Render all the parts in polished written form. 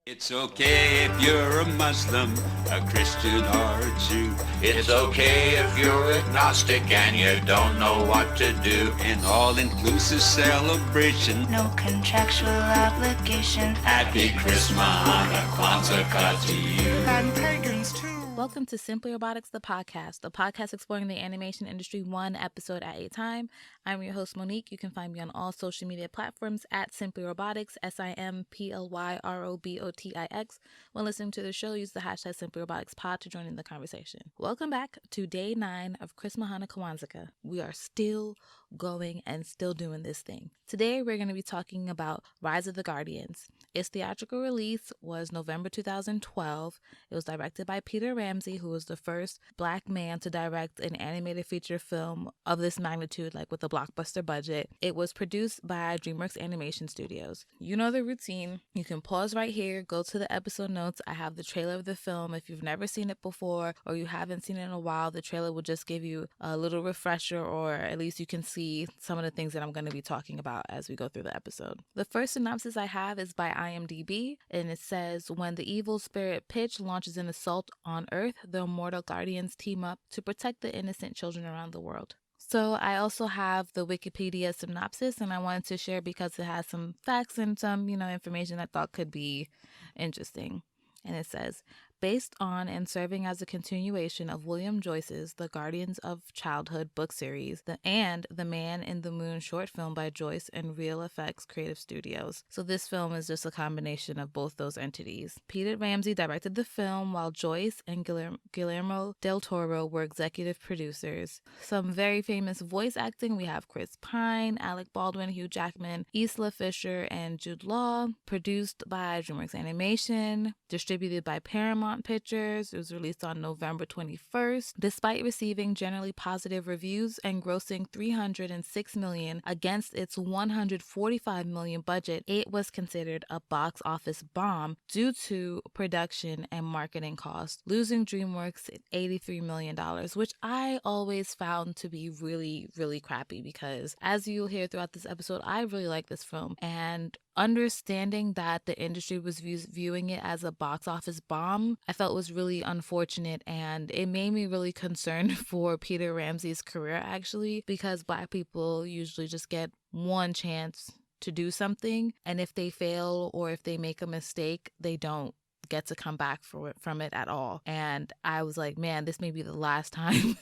It's okay if you're a Muslim, a Christian, or a Jew. It's okay if you're agnostic and you don't know what to do. An all-inclusive celebration. No contractual obligation. Happy Chrismahanukwanzakah to you. And pagans too. Welcome to Simply Robotics, the podcast exploring the animation industry one episode at a time. I'm your host, Monique. You can find me on all social media platforms at Simply Robotics, SIMPLYROBOTIX. When listening to the show, use the hashtag SimplyRoboticsPod to join in the conversation. Welcome back to day 9 of Chrismahanukwanzakah. We are still going and still doing this thing. Today, we're going to be talking about Rise of the Guardians. Its theatrical release was November 2012. It was directed by Peter Ramsey, who was the first Black man to direct an animated feature film of this magnitude, like with a blockbuster budget. It was produced by Dreamworks Animation Studios. You know the routine. You can pause right here, go to the episode notes. I have the trailer of the film. If you've never seen it before or you haven't seen it in a while, the trailer will just give you a little refresher, or at least you can see some of the things that I'm going to be talking about as we go through the episode. The first synopsis I have is by IMDB, and it says, when the evil spirit Pitch launches an assault on Earth, the Immortal Guardians team up to protect the innocent children around the world. So I also have the Wikipedia synopsis, and I wanted to share because it has some facts and some, information I thought could be interesting. And it says, based on and serving as a continuation of William Joyce's The Guardians of Childhood book series, and The Man in the Moon short film by Joyce and Real Effects Creative Studios. So this film is just a combination of both those entities. Peter Ramsey directed the film, while Joyce and Guillermo del Toro were executive producers. Some very famous voice acting. We have Chris Pine, Alec Baldwin, Hugh Jackman, Isla Fisher, and Jude Law. Produced by Dreamworks Animation. Distributed by Paramount Pictures. It was released on November 21st. Despite receiving generally positive reviews and grossing $306 million against its $145 million budget, it was considered a box office bomb due to production and marketing costs, losing DreamWorks $83 million, which I always found to be really, really crappy because, as you'll hear throughout this episode, I really like this film, and understanding that the industry was viewing it as a box office bomb, I felt was really unfortunate, and it made me really concerned for Peter Ramsey's career, actually, because Black people usually just get one chance to do something, and if they fail or if they make a mistake, they don't get to come back from it at all. And I was like, man, this may be the last time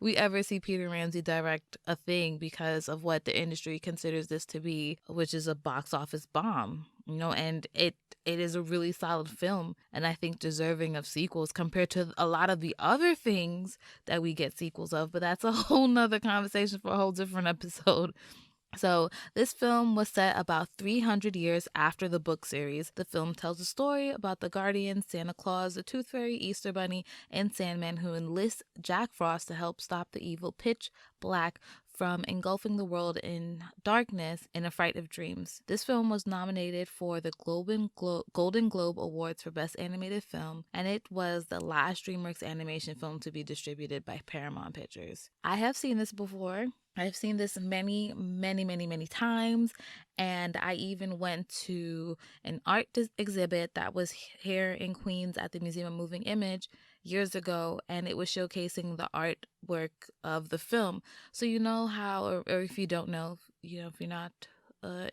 we ever see Peter Ramsey direct a thing because of what the industry considers this to be, which is a box office bomb. And it is a really solid film, and I think deserving of sequels compared to a lot of the other things that we get sequels of, but that's a whole nother conversation for a whole different episode. So this film was set about 300 years after the book series. The film tells a story about the Guardians, Santa Claus, the Tooth Fairy, Easter Bunny, and Sandman, who enlist Jack Frost to help stop the evil Pitch Black from engulfing the world in darkness in a fright of dreams. This film was nominated for the Golden Globe Awards for Best Animated Film, and it was the last DreamWorks animation film to be distributed by Paramount Pictures. I have seen this before. I've seen this many, many, many, many times, and I even went to an art exhibit that was here in Queens at the Museum of Moving Image years ago, and it was showcasing the artwork of the film. So you know how, or if you don't know, if you're not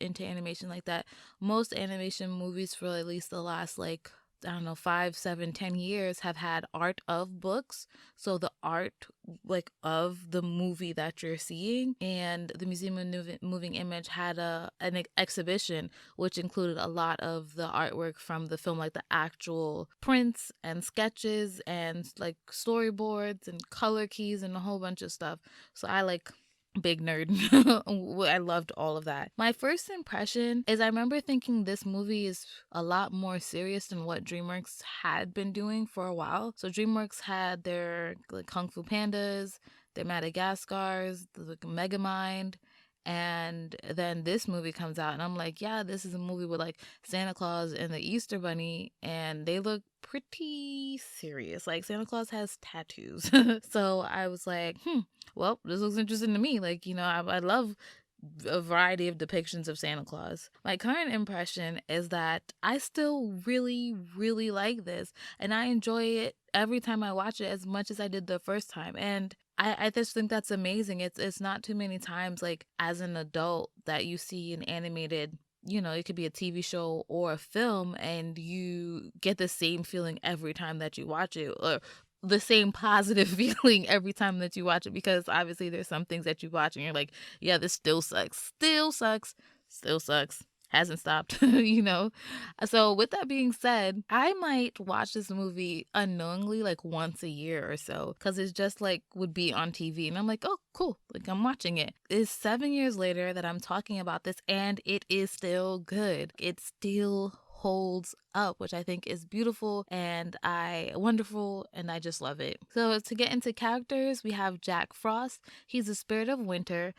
into animation like that, most animation movies for at least the last 5, 7, 10 years have had art of books. So the art of the movie that you're seeing, and the Museum of Moving Image had an exhibition which included a lot of the artwork from the film, like the actual prints and sketches and like storyboards and color keys and a whole bunch of stuff. So I big nerd. I loved all of that. My first impression is I remember thinking this movie is a lot more serious than what DreamWorks had been doing for a while. So DreamWorks had their Kung Fu Pandas, their Madagascars, the Megamind, and then this movie comes out and I'm like, yeah, this is a movie with Santa Claus and the Easter Bunny, and they look pretty serious. Santa Claus has tattoos. So I was like, well, this looks interesting to me. I love a variety of depictions of Santa Claus. My current impression is that I still really, really like this, and I enjoy it every time I watch it as much as I did the first time. And I just think that's amazing. It's not too many times, like, as an adult that you see an animated, it could be a TV show or a film, and you get the same feeling every time that you watch it, or the same positive feeling every time that you watch it, because obviously there's some things that you watch and you're like, yeah, this still sucks, hasn't stopped. So with that being said, I might watch this movie unknowingly like once a year or so, because it's just like would be on TV and I'm like, oh cool, like I'm watching it. It's 7 years later that I'm talking about this and it is still good. It still holds up, which I think is beautiful and wonderful, and I just love it. So to get into characters, we have Jack Frost. He's the spirit of winter.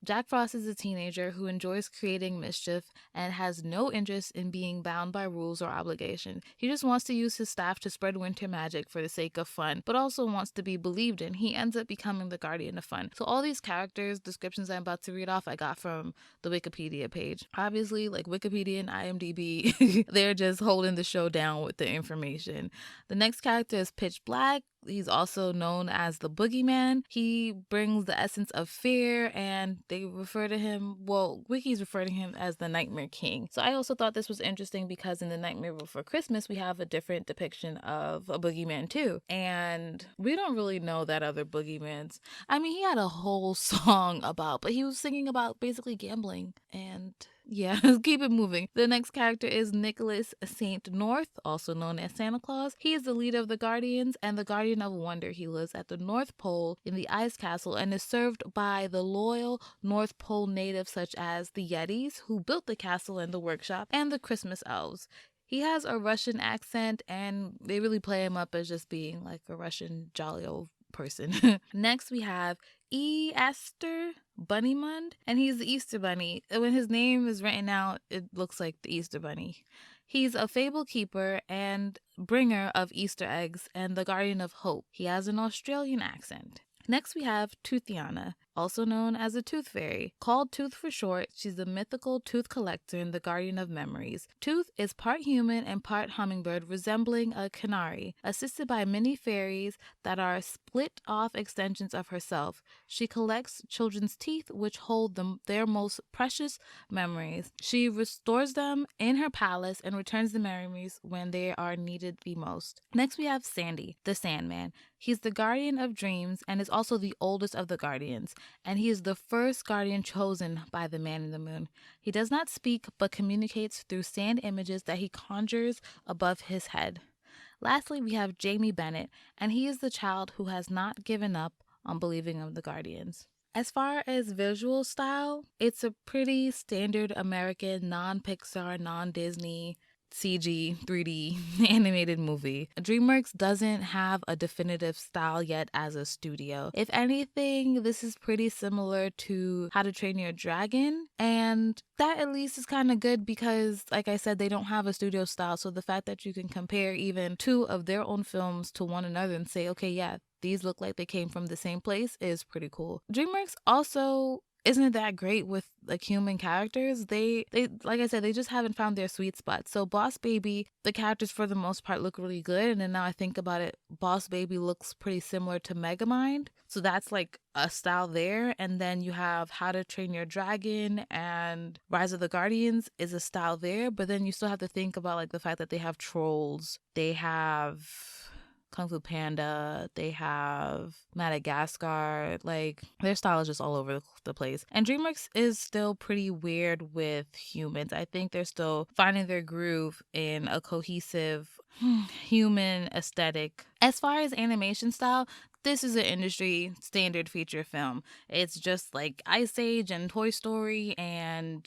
Jack Frost is a teenager who enjoys creating mischief and has no interest in being bound by rules or obligation. He just wants to use his staff to spread winter magic for the sake of fun, but also wants to be believed in. He ends up becoming the guardian of fun. So all these characters, descriptions I'm about to read off, I got from the Wikipedia page. Obviously, like Wikipedia and IMDB, they're just holding the show down with the information. The next character is Pitch Black. He's also known as the Boogeyman. He brings the essence of fear, and they refer to him, wikis refer to him as the Nightmare King. So I also thought this was interesting because in the Nightmare Before Christmas, we have a different depiction of a boogeyman too. And we don't really know that other boogeymans. I mean, he had a whole song but he was singing about basically gambling and... yeah, keep it moving. The next character is Nicholas St. North, also known as Santa Claus. He is the leader of the Guardians and the Guardian of Wonder. He lives at the North Pole in the Ice Castle and is served by the loyal North Pole natives such as the Yetis, who built the castle and the workshop, and the Christmas elves. He has a Russian accent, and they really play him up as just being like a Russian jolly old person. Next, we have Easter Bunnymund, and he's the Easter Bunny. When his name is written out, it looks like the Easter Bunny. He's a fable keeper and bringer of Easter eggs and the guardian of hope. He has an Australian accent. Next, we have Toothiana, also known as a Tooth Fairy. Called Tooth for short, she's the mythical tooth collector and the guardian of memories. Tooth is part human and part hummingbird, resembling a canary. Assisted by many fairies that are split-off extensions of herself, she collects children's teeth, which hold their most precious memories. She restores them in her palace and returns the memories when they are needed the most. Next, we have Sandy, the Sandman. He's the guardian of dreams and is also the oldest of the guardians, and he is the first guardian chosen by the Man in the Moon. He does not speak, but communicates through sand images that he conjures above his head. Lastly, we have Jamie Bennett, and he is the child who has not given up on believing of the Guardians. As far as visual style, it's a pretty standard American, non-Pixar, non-Disney, CG 3D animated movie. Dreamworks doesn't have a definitive style yet as a studio. If anything, this is pretty similar to How to Train Your Dragon, and that at least is kind of good because, like I said, they don't have a studio style, so the fact that you can compare even two of their own films to one another and say, okay, yeah, these look like they came from the same place is pretty cool. Dreamworks also isn't that great with like human characters. They like I said, they just haven't found their sweet spot. So Boss Baby, the characters for the most part look really good, and then now I think about it, Boss Baby looks pretty similar to Megamind, so that's like a style there. And then you have How to Train Your Dragon and Rise of the Guardians is a style there, but then you still have to think about like the fact that they have trolls, they have Kung Fu Panda, they have Madagascar, like their style is just all over the place. And DreamWorks is still pretty weird with humans. I think they're still finding their groove in a cohesive human aesthetic. As far as animation style, this is an industry standard feature film. It's just like Ice Age and Toy Story and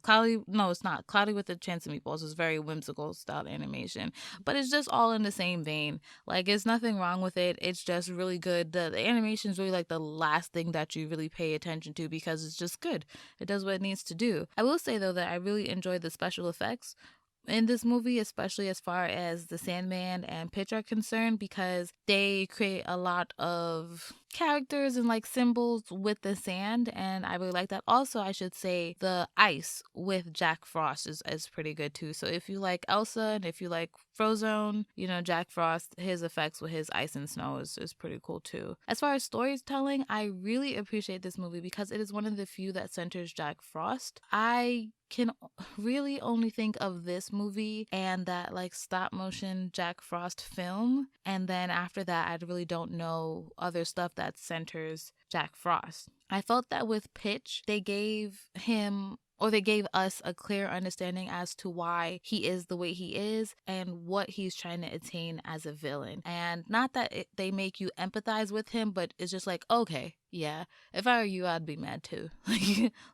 Cloudy with a Chance of Meatballs is very whimsical style animation. But it's just all in the same vein. Like, it's nothing wrong with it. It's just really good. The animation is really like the last thing that you really pay attention to because it's just good. It does what it needs to do. I will say, though, that I really enjoyed the special effects in this movie, especially as far as the Sandman and Pitch are concerned, because they create a lot of characters and like symbols with the sand, and I really like that. Also, I should say the ice with Jack Frost is pretty good too. So if you like Elsa and if you like Frozone, you know, Jack Frost, his effects with his ice and snow is pretty cool too. As far as storytelling, I really appreciate this movie because it is one of the few that centers Jack Frost. I can really only think of this movie and that like stop motion Jack Frost film, and then after that I really don't know other stuff that centers Jack Frost. I felt that with Pitch they gave us a clear understanding as to why he is the way he is and what he's trying to attain as a villain. And not that they make you empathize with him, but it's just like, okay, yeah, if I were you, I'd be mad too.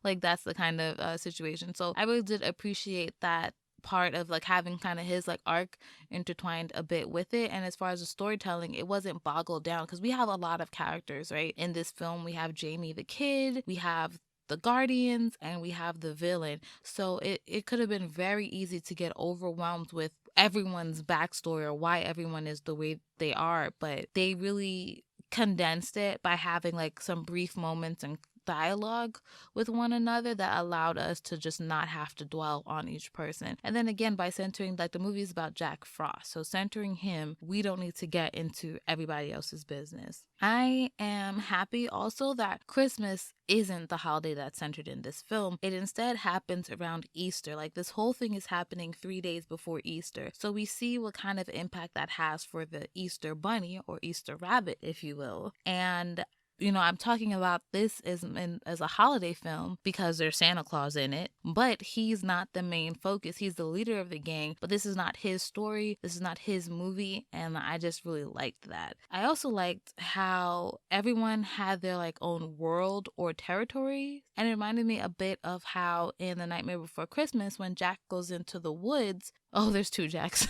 Like that's the kind of situation. So I really did appreciate that part of like having kind of his like arc intertwined a bit with it. And as far as the storytelling, it wasn't boggled down because we have a lot of characters, right? In this film, we have Jamie the kid, we have the Guardians, and we have the villain. So it could have been very easy to get overwhelmed with everyone's backstory or why everyone is the way they are, but they really condensed it by having like some brief moments and dialogue with one another that allowed us to just not have to dwell on each person. And then again, by centering, like the movie is about Jack Frost, so centering him, we don't need to get into everybody else's business. I am happy also that Christmas isn't the holiday that's centered in this film. It instead happens around Easter. Like this whole thing is happening 3 days before Easter. So we see what kind of impact that has for the Easter bunny or Easter rabbit, if you will. And you know, I'm talking about this as a holiday film because there's Santa Claus in it, but he's not the main focus. He's the leader of the gang, but this is not his story. This is not his movie, and I just really liked that. I also liked how everyone had their like own world or territory, and it reminded me a bit of how in The Nightmare Before Christmas, when Jack goes into the woods, oh, there's two Jacks.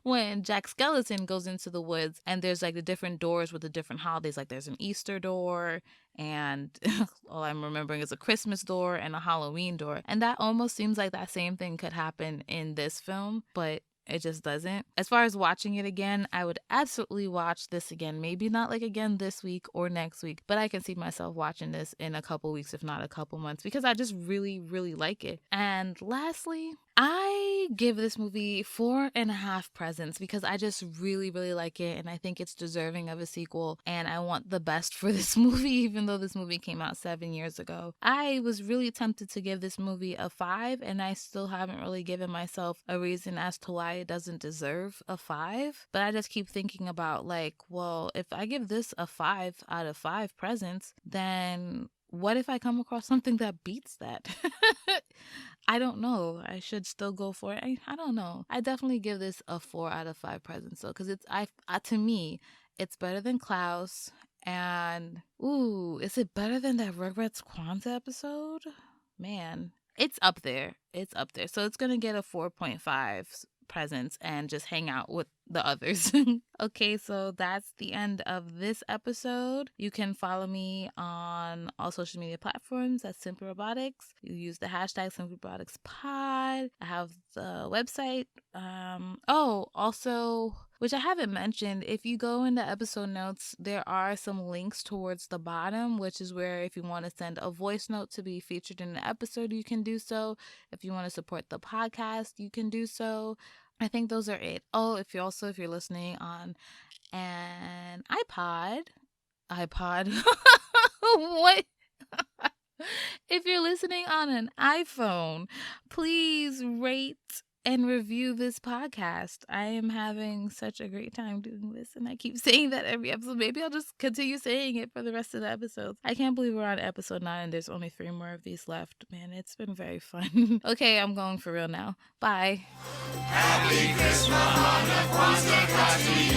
When Jack Skeleton goes into the woods and there's like the different doors with the different holidays, like there's an Easter door and all I'm remembering is a Christmas door and a Halloween door. And that almost seems like that same thing could happen in this film, but it just doesn't. As far as watching it again, I would absolutely watch this again. Maybe not like again this week or next week, but I can see myself watching this in a couple weeks, if not a couple months, because I just really, really like it. And lastly, I give this movie 4.5 presents because I just really, really like it. And I think it's deserving of a sequel. And I want the best for this movie, even though this movie came out 7 years ago. I was really tempted to give this movie a 5, and I still haven't really given myself a reason as to why it doesn't deserve a 5. But I just keep thinking about like, well, if I give this a 5 out of 5 presents, then what if I come across something that beats that? I don't know. I should still go for it. I don't know. I definitely give this a 4 out of 5 presents though, because it's to me, it's better than Klaus. And ooh, is it better than that Rugrats Kwanzaa episode? Man, it's up there. It's up there. So it's gonna get a 4.5 presents and just hang out with the others. Okay, so that's the end of this episode. You can follow me on all social media platforms at Simple Robotics. You use the hashtag Simple Robotics Pod. I have the website. Also, which I haven't mentioned, if you go into episode notes, there are some links towards the bottom, which is where if you want to send a voice note to be featured in the episode, you can do so. If you want to support the podcast, you can do so. I think those are it. Oh, if you're listening on an iPod, what? If you're listening on an iPhone, please rate and review this podcast. I am having such a great time doing this, and I keep saying that every episode. Maybe I'll just continue saying it for the rest of the episodes. I can't believe we're on episode 9 and there's only 3 more of these left. Man, it's been very fun. Okay, I'm going for real now. Bye. Happy Christmas, Hanukkah, Kwanzaa to you.